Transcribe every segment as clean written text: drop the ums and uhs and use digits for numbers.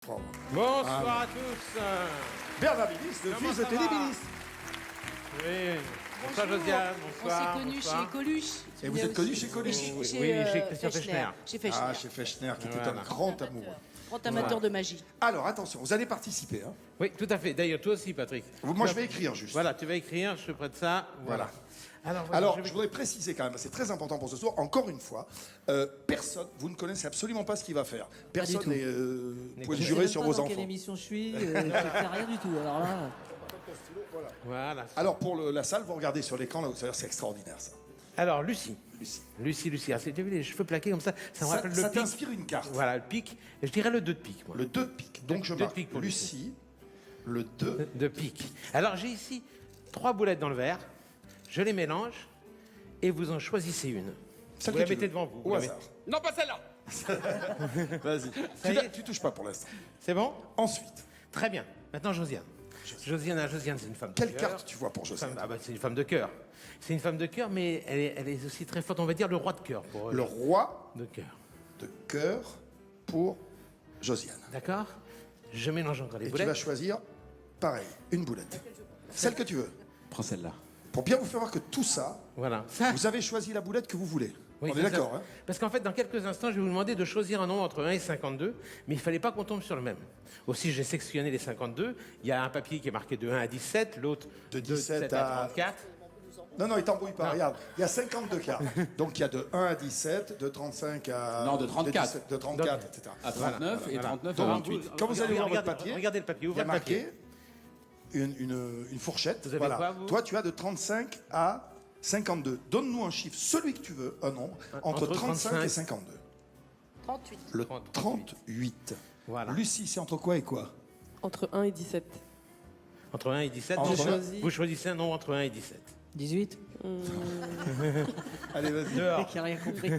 Bonsoir à tous. Bernard Billis, le Comment fils de ça Télé va Billis. Oui. Bonsoir Josiane, bonsoir. On s'est connus bonsoir. chez Coluche. Et vous êtes connus chez Coluche? Oui, chez Christian Fechner. Chez Fechner. Ah, chez Fechner, qui était Voilà. un grand amoureux. Grand amateur de magie. Alors, attention, vous allez participer. Hein. Oui, tout à fait. D'ailleurs, toi aussi, Patrick. Moi, je vais écrire juste. Voilà, tu vas écrire, je prête ça. Voilà. Alors, je vais- je voudrais préciser quand même, c'est très important pour ce soir, encore une fois, personne, vous ne connaissez absolument pas ce qu'il va faire. Personne tout. n'est pouvez Je sais jurer même sur pas vos dans enfants. quelle émission je suis, je fais rien du tout. Alors là, Voilà. Alors, pour la salle, vous regardez sur l'écran, là, vous savez, c'est extraordinaire, ça. Alors, Lucie. Lucie. Lucie. Ah, tu as vu les cheveux plaqués comme ça me Ça, rappelle ça le pic. t'inspire une carte. Voilà, le pic. Et je dirais le 2 de pique, moi. Le 2 de pique. Donc, je Deux de marque pique pour Lucie, le 2. De pique. Alors, j'ai ici 3 boulettes dans le verre. Je les mélange et vous en choisissez une. Celle Vous que la tu mettez veux. devant vous. Au hasard. Non, pas celle-là. Vas-y. Ça y est. Tu touches pas pour l'instant. C'est bon? Ensuite, Très bien. Maintenant, Josiane. Josiane, c'est une femme de quelle cœur. carte tu vois pour Josiane? Ah bah, c'est une femme de cœur. C'est une femme de cœur, mais elle est aussi très forte. On va dire le roi de cœur pour Le roi de cœur. de cœur pour Josiane. D'accord? Je mélange encore les Et tu boulettes. vas choisir, pareil, une boulette. Celle que tu veux. prends celle-là. Pour bien vous faire voir que tout ça, Voilà. Ça, vous avez choisi la boulette que vous voulez. oui, On c'est est ça. d'accord, hein? Parce qu'en fait, dans quelques instants, je vais vous demander de choisir un nombre entre 1 et 52, mais il ne fallait pas qu'on tombe sur le même. Aussi, j'ai sectionné les 52. Il y a un papier qui est marqué de 1 à 17, l'autre De de 17 17 à à 34. Non, non, il t'embrouille pas, regarde. Il y a 52 cartes. Donc il y a de 1 à 17, de 35 à... Non, de 34. 17, de 34, etc. À 39 et Voilà. 39 à Donc, 28. quand vous allez voir votre Regardez- papier, regardez le papier, il y ouvrez a le papier. marqué une fourchette. Vous avez Voilà. quoi, vous Toi, tu as de 35 à 52. Donne-nous un chiffre, celui que tu veux, un nombre, entre 35 et 52. 38. Le 38. Voilà. Lucie, c'est entre quoi et quoi? Entre 1 et 17. Entre 1 et 17, Entre donc, choisis. vous choisissez un nombre entre 1 et 17. 18. Allez, vas-y. Dehors. Qui a rien compris.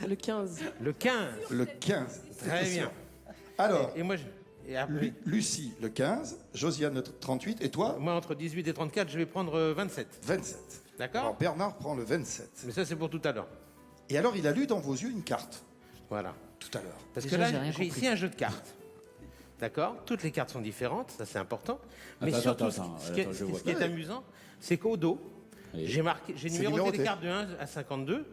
Le 15. Le 15. Le 15. Très bien. Alors, Et moi, et après, Lucie, le 15, Josiane, le 38, et toi, moi, entre 18 et 34, je vais prendre 27. 27. D'accord? Alors, Bernard prend le 27. Mais ça, c'est pour tout à l'heure. Et alors, il a lu dans vos yeux une carte, Voilà. tout à l'heure. Parce Déjà, que j'ai là, rien j'ai compris. ici un jeu de cartes. D'accord? Toutes les cartes sont différentes, ça c'est important. Mais Attends, surtout, attends, ce qui est, attends, je vois. ce qui est amusant, c'est qu'au dos, Oui. j'ai numéroté numéroté. les cartes de 1 à 52,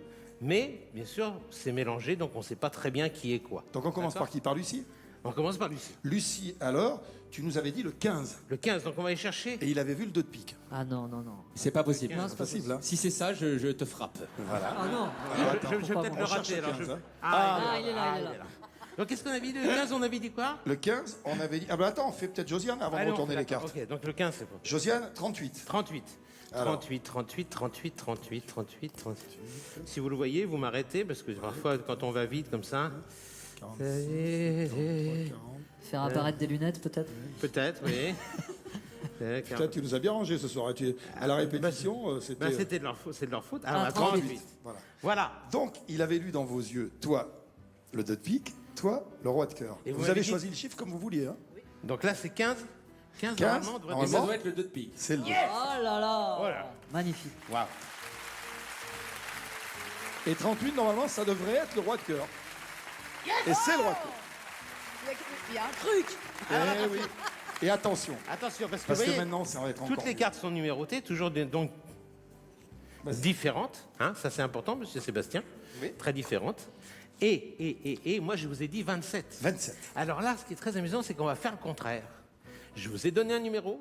mais bien sûr, c'est mélangé, donc on ne sait pas très bien qui est quoi. Donc, on commence D'accord? par qui? Par Lucie? On commence par Lucie. Lucie, alors, tu nous avais dit le 15, Le 15, donc on va aller chercher. et il avait vu le 2 de pique. Ah non, non, non. C'est pas possible. Non, C'est possible, hein? Si c'est ça, je te frappe. Voilà. Ah non. Je vais peut-être on le cherche rater. le alors 15, je- hein. Ah, il est là, il est là. Donc qu'est-ce qu'on avait dit? Le 15, on avait dit quoi? Le 15, on avait dit... Ah ben attends, on fait peut-être Josiane avant Allez, de on retourner fait les d'accord. cartes. Ok, donc le 15, c'est bon. Josiane, 38. 38. Alors. 38, 38, 38, 38, 38, 38. Si vous le voyez, vous m'arrêtez, parce que parfois, quand on va vite comme ça... 45, 40. Faire apparaître des lunettes, peut-être. Peut-être, oui. Putain, tu nous as bien rangé ce soir. À la répétition, c'était... Ben, c'était de leur faute. C'est de leur faute. Alors, Ah, à 38. 38. Voilà. Voilà. Donc, il avait lu dans vos yeux, toi, le 2 de pique, toi, le roi de cœur. Et vous Vous m'avez avez dit- choisi le chiffre comme vous vouliez, hein? Donc là, c'est 15. 15, 15, normalement, on devrait normalement. être- doit être le 2 de pique. C'est le 2. Oh là là. Voilà. Magnifique. Waouh. Et 38, normalement, ça devrait être le roi de cœur. Et c'est le roi de cœur. Il y a un truc. Eh oui. Et attention, Attention, parce que, parce vous que voyez, maintenant, ça va être encore toutes les mieux. cartes sont numérotées, toujours donc différentes. Hein, ça, c'est important, monsieur Sébastien. Oui. Très différentes. Et moi, je vous ai dit 27. 27. Alors là, ce qui est très amusant, c'est qu'on va faire le contraire. Je vous ai donné un numéro.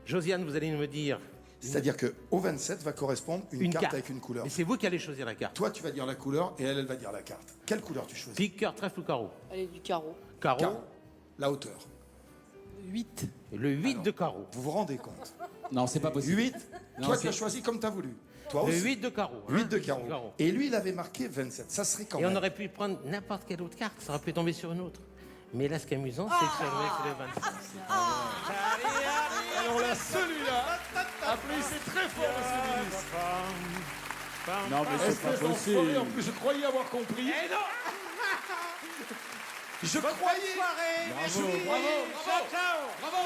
Josiane, vous allez me dire C'est-à-dire qu'au 27 va correspondre une carte avec une couleur. Et c'est vous qui allez choisir la carte. Toi, tu vas dire la couleur et elle, elle va dire la carte. Quelle couleur tu choisis? Pique, cœur, trèfle ou carreau? Allez, du carreau. Carreau. Carreau. La hauteur. 8. Et le 8 de carreau. Vous vous rendez compte? Non, c'est pas possible. 8. Non, Toi, tu c'est- as choisi comme tu as voulu. Toi Le aussi. 8 de carreau. 8 hein, de carreau. Et lui, il avait marqué 27. Ça serait quand Et même. on aurait pu prendre n'importe quelle autre carte, ça aurait pu tomber sur une autre. Mais là, ce qui est amusant, c'est que sur le 27. Alors là, celui-là, appelez, c'est très fort, monsieur le ministre. Non, mais c'est pas Espèce possible. d'enfoiré, en plus, je croyais avoir compris. Et non. Je croyais. Soirée. Bravo, bravo, bravo. Ciao, ciao.